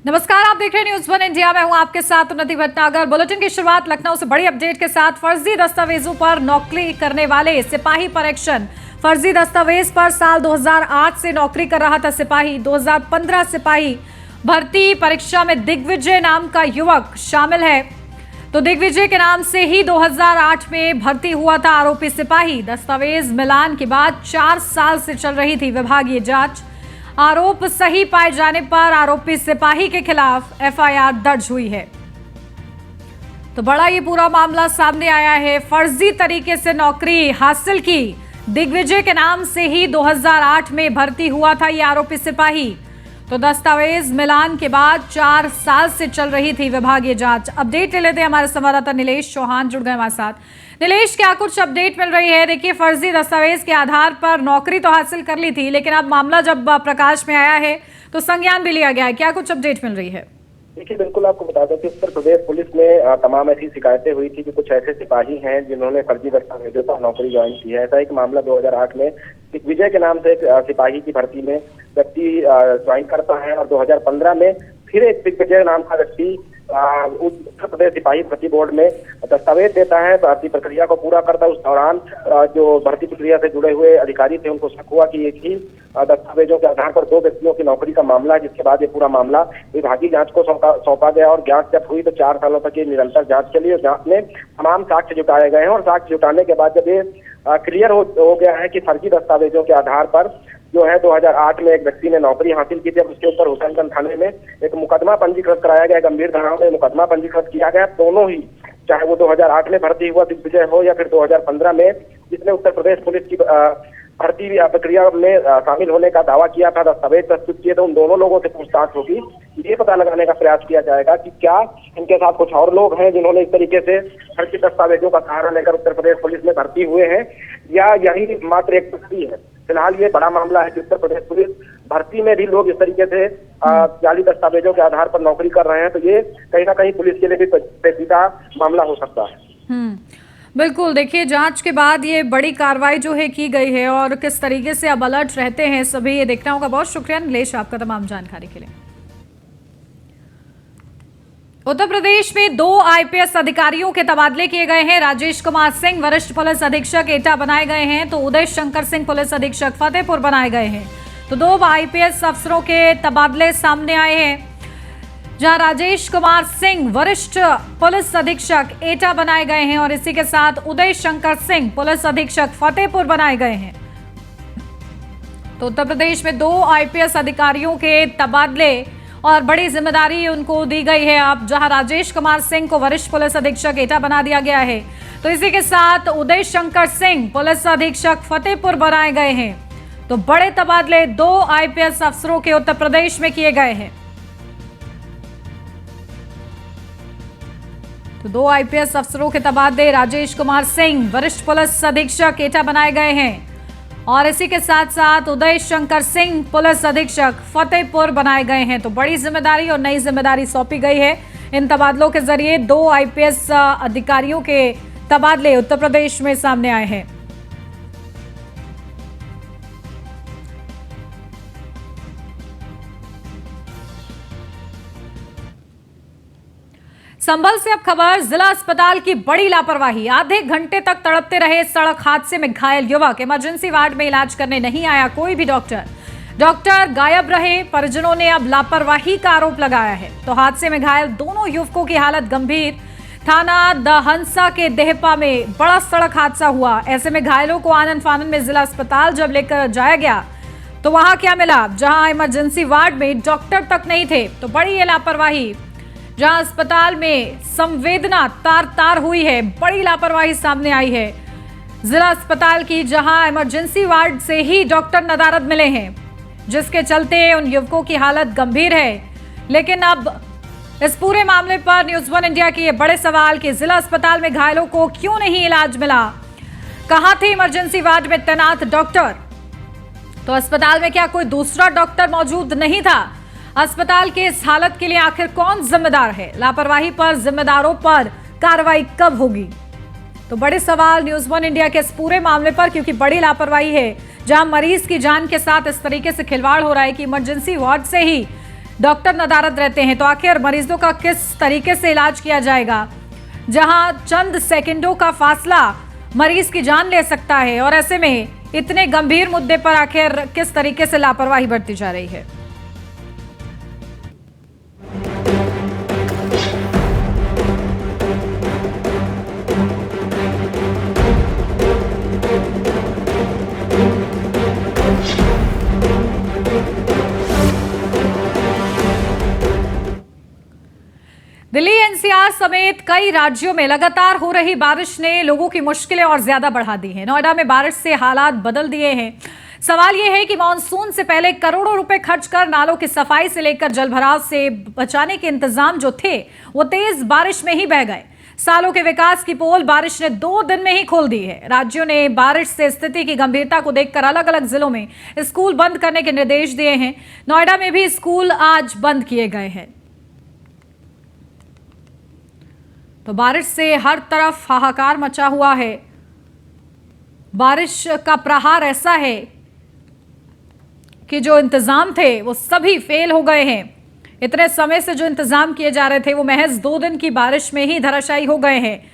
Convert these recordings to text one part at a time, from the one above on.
नमस्कार, आप देख रहे हैं न्यूज वन इंडिया। मैं हूं आपके साथ उन्नति भटनागर। बुलेटिन की शुरुआत लखनऊ से बड़ी अपडेट के साथ। फर्जी दस्तावेजों पर नौकरी करने वाले सिपाही पर एक्शन। फर्जी दस्तावेज पर साल 2008 से नौकरी कर रहा था सिपाही। 2015 सिपाही भर्ती परीक्षा में दिग्विजय नाम का युवक शामिल है। तो दिग्विजय के नाम से ही 2008 में भर्ती हुआ था आरोपी सिपाही। दस्तावेज मिलान के बाद 4 साल से चल रही थी विभागीय जांच। आरोप सही पाए जाने पर आरोपी सिपाही के खिलाफ एफआईआर दर्ज हुई है। तो बड़ा ये पूरा मामला सामने आया है। फर्जी तरीके से नौकरी हासिल की। दिग्विजय के नाम से ही 2008 में भर्ती हुआ था ये आरोपी सिपाही। तो दस्तावेज मिलान के बाद 4 साल से चल रही थी विभागीय जांच। अपडेट ले लेते हैं, हमारे संवाददाता नीलेश चौहान जुड़ गए हमारे साथ। नीलेश, क्या कुछ अपडेट मिल रही है? देखिए, फर्जी दस्तावेज के आधार पर नौकरी तो हासिल कर ली थी, लेकिन अब मामला जब प्रकाश में आया है तो संज्ञान भी लिया गया है। क्या कुछ अपडेट मिल रही है? देखिए, बिल्कुल आपको बता दें कि उत्तर प्रदेश पुलिस में तमाम ऐसी शिकायतें हुई थी कि कुछ ऐसे सिपाही हैं जिन्होंने फर्जी दस्तावेजों पर नौकरी ज्वाइन की है। ऐसा एक मामला 2008 में दिग्विजय के नाम से एक सिपाही की भर्ती में व्यक्ति ज्वाइन करता है और 2015 में फिर एक दिग्विजय नाम का व्यक्ति उत्तर प्रदेश सिपाही भर्ती बोर्ड में दस्तावेज देता है। भर्ती प्रक्रिया को पूरा करता है। उस दौरान जो भर्ती प्रक्रिया से जुड़े हुए अधिकारी थे उनको शक हुआ कि एक ही दस्तावेजों के आधार पर 2 व्यक्तियों की नौकरी का मामला है, जिसके बाद ये पूरा मामला विभागीय जांच को सौंपा गया और जांच जब हुई तो 4 सालों तक ये निरंतर जांच चली और जांच में तमाम साक्ष्य जुटाए गए हैं। और साक्ष्य जुटाने के बाद जब ये क्लियर हो गया है कि फर्जी दस्तावेजों के आधार पर जो है 2008 में एक व्यक्ति ने नौकरी हासिल की थी, अब उसके ऊपर हुसैनगंज थाने में एक मुकदमा पंजीकृत कराया गया। गंभीर धाराओं में मुकदमा पंजीकृत किया गया। दोनों ही, चाहे वो 2008 में भर्ती हुआ दिग्विजय हो या फिर 2015 में जिसने उत्तर प्रदेश पुलिस की भर्ती प्रक्रिया में शामिल होने का दावा किया था, दस्तावेज प्रस्तुत किए थे, उन दोनों लोगों से पूछताछ होगी। ये पता लगाने का प्रयास किया जाएगा कि क्या इनके साथ कुछ और लोग हैं जिन्होंने इस तरीके से फर्जी दस्तावेजों का सहारा लेकर उत्तर प्रदेश पुलिस में भर्ती हुए हैं, या यही मात्र एक व्यक्ति है। फिलहाल ये बड़ा मामला है कि उत्तर प्रदेश पुलिस भर्ती में भी लोग इस तरीके से जाली दस्तावेजों के आधार पर नौकरी कर रहे हैं, तो ये कहीं ना कहीं पुलिस के लिए भी पेचीदा मामला हो सकता है। बिल्कुल, देखिए, जांच के बाद ये बड़ी कार्रवाई जो है की गई है और किस तरीके से अब अलर्ट रहते हैं सभी, ये देखना होगा। बहुत शुक्रिया नीलेश आपका तमाम जानकारी के लिए। उत्तर प्रदेश में 2 आईपीएस अधिकारियों के तबादले किए गए हैं। राजेश कुमार सिंह वरिष्ठ पुलिस अधीक्षक एटा बनाए गए हैं, तो उदय शंकर सिंह पुलिस अधीक्षक फतेहपुर बनाए गए हैं। तो 2 आईपीएस अफसरों के तबादले सामने आए हैं, जहां राजेश कुमार सिंह वरिष्ठ पुलिस अधीक्षक एटा बनाए गए हैं और इसी के साथ उदय शंकर सिंह पुलिस अधीक्षक फतेहपुर बनाए गए हैं। तो उत्तर प्रदेश में 2 आईपीएस अधिकारियों के तबादले और बड़ी जिम्मेदारी उनको दी गई है। अब जहां राजेश कुमार सिंह को वरिष्ठ पुलिस अधीक्षक एटा बना दिया गया है, तो इसी के साथ उदय शंकर सिंह पुलिस अधीक्षक फतेहपुर बनाए गए हैं। तो बड़े तबादले 2 आईपीएस अफसरों के उत्तर प्रदेश में किए गए हैं। तो 2 आईपीएस अफसरों के तबादले, राजेश कुमार सिंह वरिष्ठ पुलिस अधीक्षक एटा बनाए गए हैं और इसी के साथ साथ उदय शंकर सिंह पुलिस अधीक्षक फतेहपुर बनाए गए हैं। तो बड़ी जिम्मेदारी और नई जिम्मेदारी सौंपी गई है। इन तबादलों के जरिए 2 आईपीएस अधिकारियों के तबादले उत्तर प्रदेश में सामने आए हैं। संभल से अब खबर, जिला अस्पताल की बड़ी लापरवाही। आधे घंटे तक तड़पते रहे सड़क हादसे में घायल युवक। इमरजेंसी वार्ड में इलाज करने नहीं आया कोई भी डॉक्टर गायब रहे। परिजनों ने अब लापरवाही का आरोप लगाया है। तो हादसे में घायल दोनों युवकों की हालत गंभीर। थाना दहंसा के देहपा में बड़ा सड़क हादसा हुआ। ऐसे में घायलों को आनन फानन में जिला अस्पताल जब लेकर जाया गया तो वहां क्या मिला, जहां इमरजेंसी वार्ड में डॉक्टर तक नहीं थे। तो बड़ी ये लापरवाही, जहां अस्पताल में संवेदना तार तार हुई है, बड़ी लापरवाही सामने आई है जिला अस्पताल की, जहां इमरजेंसी वार्ड से ही डॉक्टर नदारद मिले हैं, जिसके चलते उन युवकों की हालत गंभीर है। लेकिन अब इस पूरे मामले पर न्यूज वन इंडिया के ये बड़े सवाल कि जिला अस्पताल में घायलों को क्यों नहीं इलाज मिला, कहां थे इमरजेंसी वार्ड में तैनात डॉक्टर? तो अस्पताल में क्या कोई दूसरा डॉक्टर मौजूद नहीं था? अस्पताल के इस हालत के लिए आखिर कौन जिम्मेदार है? लापरवाही पर जिम्मेदारों पर कार्रवाई कब होगी? तो बड़े सवाल न्यूज वन इंडिया के इस पूरे मामले पर, क्योंकि बड़ी लापरवाही है, जहां मरीज की जान के साथ इस तरीके से खिलवाड़ हो रहा है कि इमरजेंसी वार्ड से ही डॉक्टर नदारद रहते हैं, तो आखिर मरीजों का किस तरीके से इलाज किया जाएगा, जहां चंद सेकंडों का फासला मरीज की जान ले सकता है। और ऐसे में इतने गंभीर मुद्दे पर आखिर किस तरीके से लापरवाही बरती जा रही है। दिल्ली एनसीआर समेत कई राज्यों में लगातार हो रही बारिश ने लोगों की मुश्किलें और ज्यादा बढ़ा दी हैं। नोएडा में बारिश से हालात बदल दिए हैं। सवाल यह है कि मानसून से पहले करोड़ों रुपए खर्च कर नालों की सफाई से लेकर जलभराव से बचाने के इंतजाम जो थे वो तेज बारिश में ही बह गए। सालों के विकास की पोल बारिश ने 2 दिन में ही खोल दी है। राज्यों ने बारिश से स्थिति की गंभीरता को देखकर अलग अलग जिलों में स्कूल बंद करने के निर्देश दिए हैं। नोएडा में भी स्कूल आज बंद किए गए हैं। तो बारिश से हर तरफ हाहाकार मचा हुआ है। बारिश का प्रहार ऐसा है कि जो इंतजाम थे वो सभी फेल हो गए हैं। इतने समय से जो इंतजाम किए जा रहे थे वो महज 2 दिन की बारिश में ही धराशायी हो गए हैं।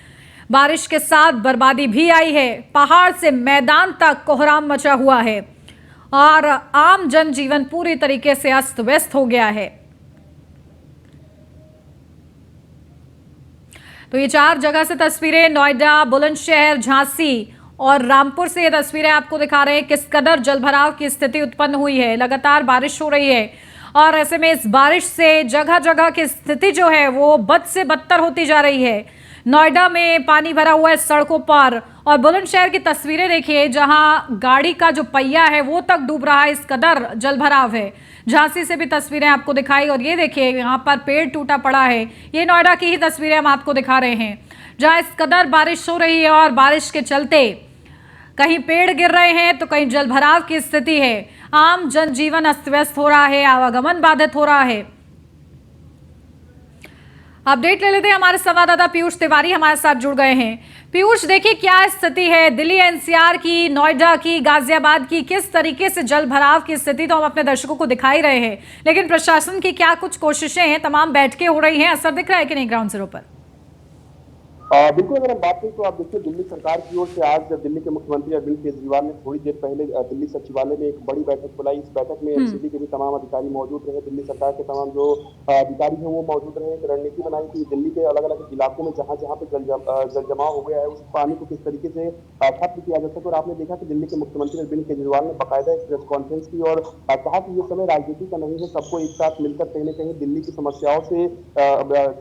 बारिश के साथ बर्बादी भी आई है। पहाड़ से मैदान तक कोहराम मचा हुआ है और आम जनजीवन पूरी तरीके से अस्त व्यस्त हो गया है। तो ये 4 जगह से तस्वीरें, नोएडा, बुलंदशहर, झांसी और रामपुर से ये तस्वीरें आपको दिखा रहे हैं किस कदर जलभराव की स्थिति उत्पन्न हुई है। लगातार बारिश हो रही है और ऐसे में इस बारिश से जगह जगह की स्थिति जो है वो बद से बदतर होती जा रही है। नोएडा में पानी भरा हुआ है सड़कों पर और बुलंदशहर की तस्वीरें देखिए जहां गाड़ी का जो पहिया है वो तक डूब रहा है, इस कदर जलभराव है। झांसी से भी तस्वीरें आपको दिखाई और ये देखिए यहाँ पर पेड़ टूटा पड़ा है। ये नोएडा की ही तस्वीरें हम आपको दिखा रहे हैं जहां इस कदर बारिश हो रही है और बारिश के चलते कहीं पेड़ गिर रहे हैं तो कहीं जलभराव की स्थिति है। आम जनजीवन अस्त व्यस्त हो रहा है, आवागमन बाधित हो रहा है। अपडेट ले लेते हैं, हमारे संवाददाता पीयूष तिवारी हमारे साथ जुड़ गए हैं। पीयूष, देखिए क्या स्थिति है दिल्ली एनसीआर की, नोएडा की, गाजियाबाद की, किस तरीके से जल भराव की स्थिति तो हम अपने दर्शकों को दिखाई रहे हैं, लेकिन प्रशासन की क्या कुछ कोशिशें हैं, तमाम बैठकें हो रही हैं, असर दिख रहा है कि नहीं ग्राउंड जीरो पर? बिल्कुल, अगर हम बात करें तो आप देखिए दिल्ली सरकार की ओर से आज दिल्ली के मुख्यमंत्री अरविंद केजरीवाल ने थोड़ी देर पहले दिल्ली सचिवालय में एक बड़ी बैठक बुलाई। इस बैठक में एनसीबी के भी तमाम अधिकारी मौजूद रहे, दिल्ली सरकार के तमाम जो अधिकारी हैं वो मौजूद रहे। एक रणनीति बनाई कि दिल्ली के अलग अलग इलाकों में जहां जहां पे जल जमाव हो गया है उस पानी को किस तरीके से खत्म किया जा सके। और आपने देखा कि दिल्ली के मुख्यमंत्री अरविंद केजरीवाल ने बाकायदा एक प्रेस कॉन्फ्रेंस की और कहा कि ये समय राजनीति का नहीं है, सबको एक साथ मिलकर कहीं न कहीं दिल्ली की समस्याओं से,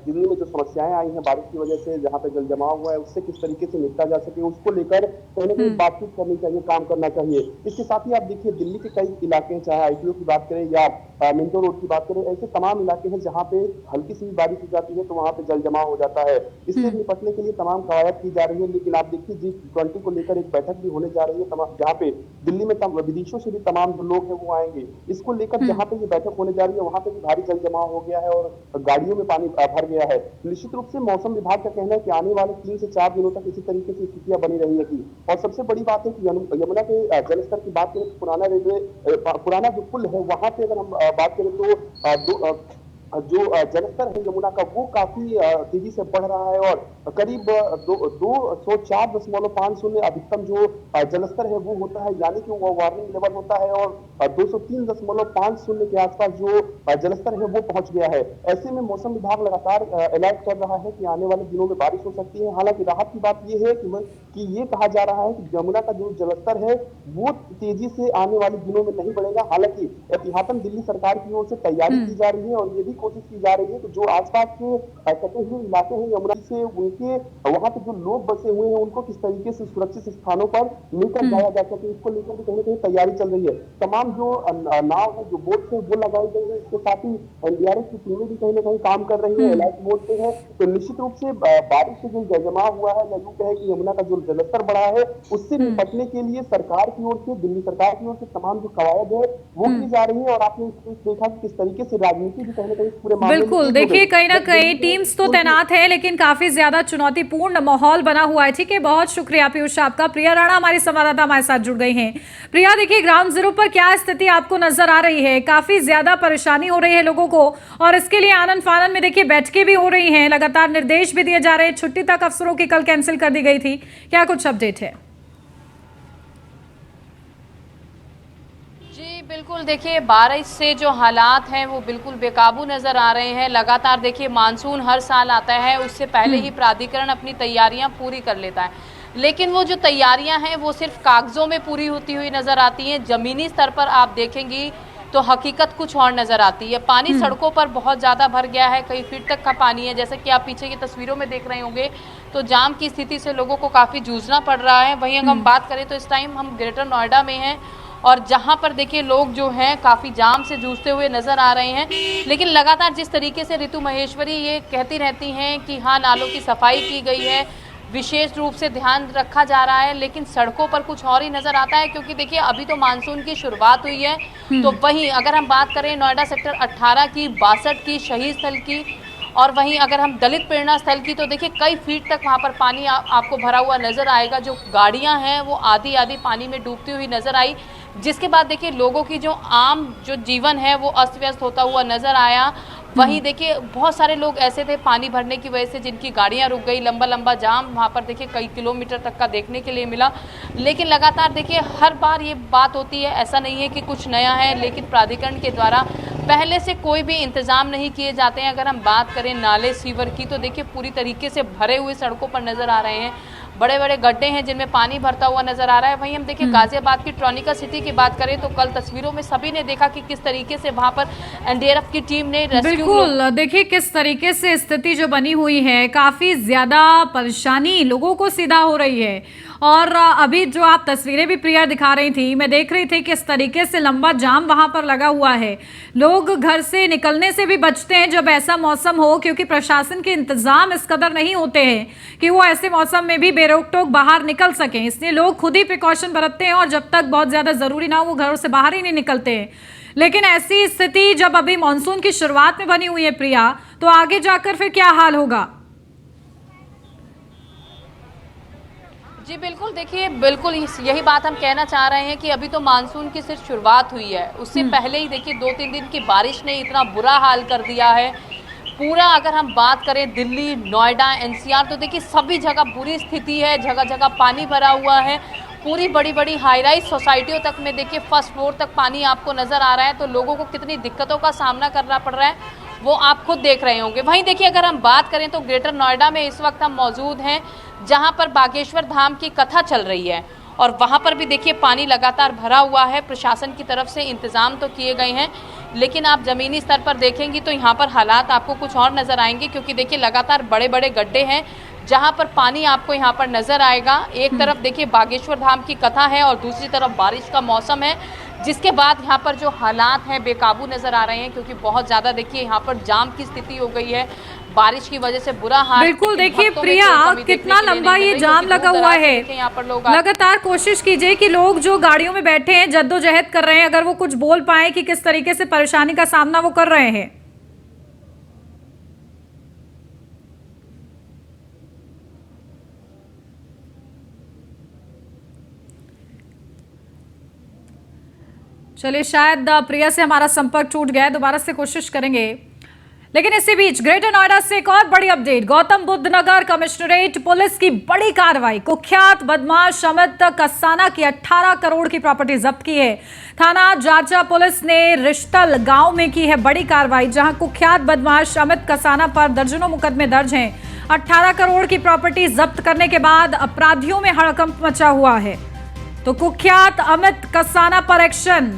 दिल्ली में जो समस्याएं आई हैं बारिश की वजह से, जहां पे जल जमाव हुआ है उससे किस तरीके से निपटा जा सके, उसको लेकर कहीं ना कहीं बातचीत करनी चाहिए, काम करना चाहिए। इसके साथ ही आप देखिए दिल्ली के कई इलाके हैं, चाहे आईटीओ की बात करें या मिंटो रोड की बात करें, ऐसे तमाम इलाके हैं जहां पे हल्की सी बारिश हो जाती है तो वहां पे जल जमाव हो जाता है। इससे निपटने के लिए तमाम कवायद की जा रही है। लेकिन आप देखिए G20 को लेकर एक बैठक भी होने जा रही है जहाँ पे दिल्ली में विदेशों से भी तमाम जो लोग हैं वो आएंगे। इसको लेकर जहाँ पे ये बैठक होने जा रही है वहां पे भी भारी जल जमाव हो गया है और गाड़ियों में पानी भर गया है। निश्चित रूप से मौसम विभाग का कहना है कि आने वाले 3 से 4 दिनों तक इसी तरीके से स्थितियां बनी रहेगी। और सबसे बड़ी बात है कि यमुना के जलस्तर की बात करें तो पुराना जो पुल है वहां पे अगर हम बात करें तो जो जलस्तर है यमुना का वो काफी तेजी से बढ़ रहा है और करीब 204.50 अधिकतम जो जलस्तर है वो होता है, यानी कि वो वार्निंग लेवल होता है और 203.50 के आसपास जो जलस्तर है वो पहुंच गया है। ऐसे में मौसम विभाग लगातार अलर्ट कर रहा है कि आने वाले दिनों में बारिश हो सकती है। हालांकि राहत की बात यह है कि ये कहा जा रहा है कि यमुना का जो जलस्तर है वो तेजी से आने वाले दिनों में नहीं बढ़ेगा। हालांकि एहतियातन दिल्ली सरकार की ओर से तैयारी की जा रही है और ये भी कोशिश की जा रही है कि जो आसपास के कटे हुए इलाके हैं यमुना से, उनके वहां पे जो लोग बसे हुए हैं उनको किस तरीके से सुरक्षित स्थानों पर लेकर जाया जा सके, इसको लेकर भी कहीं ना कहीं तैयारी चल रही है। तमाम जो नाव है, जो बोट है वो लगाई गई है। इसके साथ ही एनडीआरएफ की टीमें भी कहीं ना कहीं काम कर रही है, अलर्ट मोड पे है। तो निश्चित रूप से बारिश से जो जलजमाव हुआ है या यूं कहे कि यमुना का जो जलस्तर बढ़ा है उससे निपटने के लिए सरकार की ओर से, दिल्ली सरकार की ओर से तमाम जो कवायद है वो की जा रही है। और आपने देखा कि किस तरीके से राजनीति भी कहीं ना कहीं इस पूरे मामले में बिल्कुल, देखिए कहीं ना कहीं टीम्स तो तैनात है, लेकिन काफी ज्यादा चुनौतीपूर्ण माहौल बना हुआ है। ठीक है, बहुत शुक्रिया पीयूष आपका। प्रिया राणा हमारी संवाददाता हमारे साथ जुड़ गई हैं। प्रिया, देखिए ग्राउंड जीरो पर क्या स्थिति आपको नजर आ रही है? काफी ज्यादा परेशानी हो रही है लोगों को, और इसके लिए आनन फानन में देखिए बैठकें भी हो रही हैं, लगातार निर्देश भी दिए जा रहे हैं। छुट्टी तक अफसरों की कल कैंसिल कर दी गई थी, क्या कुछ अपडेट है? बिल्कुल, देखिए बारिश से जो हालात हैं वो बिल्कुल बेकाबू नज़र आ रहे हैं। लगातार देखिए मानसून हर साल आता है, उससे पहले ही प्राधिकरण अपनी तैयारियां पूरी कर लेता है, लेकिन वो जो तैयारियां हैं वो सिर्फ कागज़ों में पूरी होती हुई नज़र आती हैं। ज़मीनी स्तर पर आप देखेंगी तो हकीकत कुछ और नज़र आती है। पानी सड़कों पर बहुत ज़्यादा भर गया है, कई फीट तक का पानी है। जैसे कि आप पीछे की तस्वीरों में देख रहे होंगे तो जाम की स्थिति से लोगों को काफ़ी जूझना पड़ रहा है। वहीं अगर हम बात करें तो इस टाइम हम ग्रेटर नोएडा में हैं, और जहां पर देखिए लोग जो हैं काफ़ी जाम से जूझते हुए नज़र आ रहे हैं। लेकिन लगातार जिस तरीके से ऋतु महेश्वरी ये कहती रहती हैं कि हाँ नालों की सफाई की गई है, विशेष रूप से ध्यान रखा जा रहा है, लेकिन सड़कों पर कुछ और ही नज़र आता है। क्योंकि देखिए अभी तो मानसून की शुरुआत हुई है, तो वहीं अगर हम बात करें नोएडा सेक्टर 18 की, 62 की, शहीद स्थल की, और वहीं अगर हम दलित प्रेरणा स्थल की, तो देखिए कई फीट तक वहाँ पर पानी आपको भरा हुआ नज़र आएगा। जो गाड़ियाँ हैं वो आधी आधी पानी में डूबती हुई नज़र आई, जिसके बाद देखिए लोगों की जो आम जो जीवन है वो अस्त व्यस्त होता हुआ नज़र आया। वहीं देखिए बहुत सारे लोग ऐसे थे पानी भरने की वजह से जिनकी गाड़ियां रुक गई, लंबा लंबा जाम वहाँ पर देखिए कई किलोमीटर तक का देखने के लिए मिला। लेकिन लगातार देखिए हर बार ये बात होती है, ऐसा नहीं है कि कुछ नया है, लेकिन प्राधिकरण के द्वारा पहले से कोई भी इंतजाम नहीं किए जाते हैं। अगर हम बात करें नाले सीवर की, तो देखिए पूरी तरीके से भरे हुए सड़कों पर नज़र आ रहे हैं, बड़े बड़े गड्ढे हैं जिनमें पानी भरता हुआ नजर आ रहा है। वहीं हम देखिए गाजियाबाद की ट्रॉनिका सिटी की बात करें तो कल तस्वीरों में सभी ने देखा कि किस तरीके से वहां पर एनडीआरएफ की टीम ने बिल्कुल, देखिए किस तरीके से स्थिति जो बनी हुई है, काफी ज्यादा परेशानी लोगों को सीधा हो रही है। और अभी जो आप तस्वीरें भी प्रिया दिखा रही थी, मैं देख रही थी किस तरीके से लंबा जाम वहां पर लगा हुआ है। लोग घर से निकलने से भी बचते हैं जब ऐसा मौसम हो, क्योंकि प्रशासन के इंतजाम इस कदर नहीं होते हैं कि वो ऐसे मौसम में भी बेरोक टोक बाहर निकल सकें। इसलिए लोग खुद ही प्रिकॉशन बरतते हैं, और जब तक बहुत ज्यादा जरूरी ना हो वो घरों से बाहर ही नहीं निकलते हैं। लेकिन ऐसी स्थिति जब अभी मानसून की शुरुआत में बनी हुई है प्रिया, तो आगे जाकर फिर क्या हाल होगा? जी बिल्कुल, देखिए बिल्कुल यही बात हम कहना चाह रहे हैं कि अभी तो मानसून की सिर्फ शुरुआत हुई है। उससे पहले ही देखिए 2-3 दिन की बारिश ने इतना बुरा हाल कर दिया है। पूरा अगर हम बात करें दिल्ली, नोएडा, एनसीआर, तो देखिए सभी जगह बुरी स्थिति है, जगह जगह पानी भरा हुआ है। पूरी बड़ी बड़ी हाई राइज सोसाइटियों तक में देखिए फर्स्ट फ्लोर तक पानी आपको नज़र आ रहा है। तो लोगों को कितनी दिक्कतों का सामना करना पड़ रहा है वो आप खुद देख रहे होंगे। वहीं देखिए अगर हम बात करें तो ग्रेटर नोएडा में इस वक्त हम मौजूद हैं, जहां पर बागेश्वर धाम की कथा चल रही है, और वहां पर भी देखिए पानी लगातार भरा हुआ है। प्रशासन की तरफ से इंतजाम तो किए गए हैं, लेकिन आप ज़मीनी स्तर पर देखेंगी तो यहाँ पर हालात आपको कुछ और नज़र आएंगे। क्योंकि देखिए लगातार बड़े बड़े गड्ढे हैं जहाँ पर पानी आपको यहाँ पर नज़र आएगा। एक तरफ देखिए बागेश्वर धाम की कथा है और दूसरी तरफ बारिश का मौसम है, जिसके बाद यहाँ पर जो हालात हैं बेकाबू नज़र आ रहे हैं। क्योंकि बहुत ज़्यादा देखिए यहाँ पर जाम की स्थिति हो गई है, बारिश की वजह से बुरा हाल। बिल्कुल, देखिए प्रिया कितना लंबा ये जाम लगा हुआ है। यहाँ पर लोग लगातार कोशिश कीजिए कि लोग जो गाड़ियों में बैठे हैं, जद्दोजहद कर रहे हैं, अगर वो कुछ बोल पाए कि किस तरीके से परेशानी का सामना वो कर रहे हैं। चलिए, शायद प्रिया से हमारा संपर्क टूट गया है, दोबारा से कोशिश करेंगे। लेकिन इसी बीच ग्रेटर नोएडा से एक और बड़ी अपडेट। गौतम बुद्ध नगर कमिश्नरेट पुलिस की बड़ी कार्रवाई। कुख्यात बदमाश अमित कसाना की 18 करोड़ की प्रॉपर्टी जब्त की है। थाना जाचा पुलिस ने रिश्तल गांव में की है बड़ी कार्रवाई, जहां कुख्यात बदमाश अमित कसाना पर दर्जनों मुकदमे दर्ज हैं। 18 करोड़ की प्रॉपर्टी जब्त करने के बाद अपराधियों में हड़कंप मचा हुआ है। तो कुख्यात अमित कसाना पर एक्शन,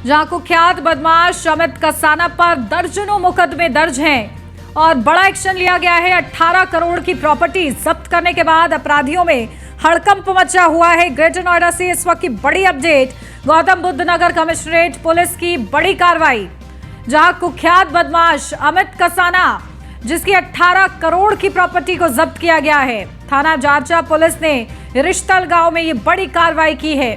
जहां कुख्यात बदमाश अमित कसाना पर दर्जनों मुकदमे दर्ज हैं और बड़ा एक्शन लिया गया है। 18 करोड़ की प्रॉपर्टी जब्त करने के बाद अपराधियों में हड़कंप मचा हुआ है। ग्रेटर नोएडा से इस वक्त की बड़ी अपडेट। गौतम बुद्ध नगर कमिश्नरेट पुलिस की बड़ी कार्रवाई, जहां कुख्यात बदमाश अमित कसाना, जिसकी 18 करोड़ की प्रॉपर्टी को जब्त किया गया है। थाना जाचा पुलिस ने रिश्तल गांव में ये बड़ी कार्रवाई की है।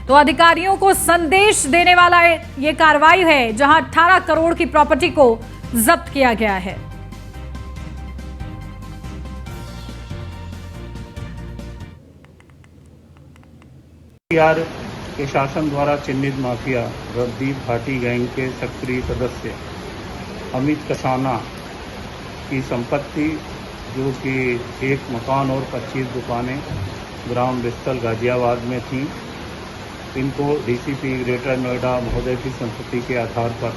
तो अधिकारियों को संदेश देने वाला ये कार्रवाई है, जहां 18 करोड़ की प्रॉपर्टी को जब्त किया गया है। एनसीआर के शासन द्वारा चिन्हित माफिया रवदीप भाटी गैंग के सक्रिय सदस्य अमित कसाना की संपत्ति, जो कि एक मकान और 25 दुकानें ग्राम बिस्तल गाजियाबाद में थी, इनको डीसीपी ग्रेटर नोएडा महोदय की संपत्ति के आधार पर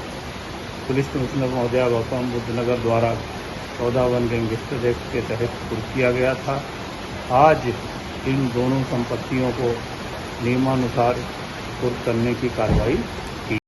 पुलिस कमिश्नर महोदय गौतम बुद्ध नगर द्वारा 14 गैंगस्टर एक्ट के तहत कुर्क किया गया था। आज इन दोनों संपत्तियों को नियमानुसार कुर्क करने की कार्रवाई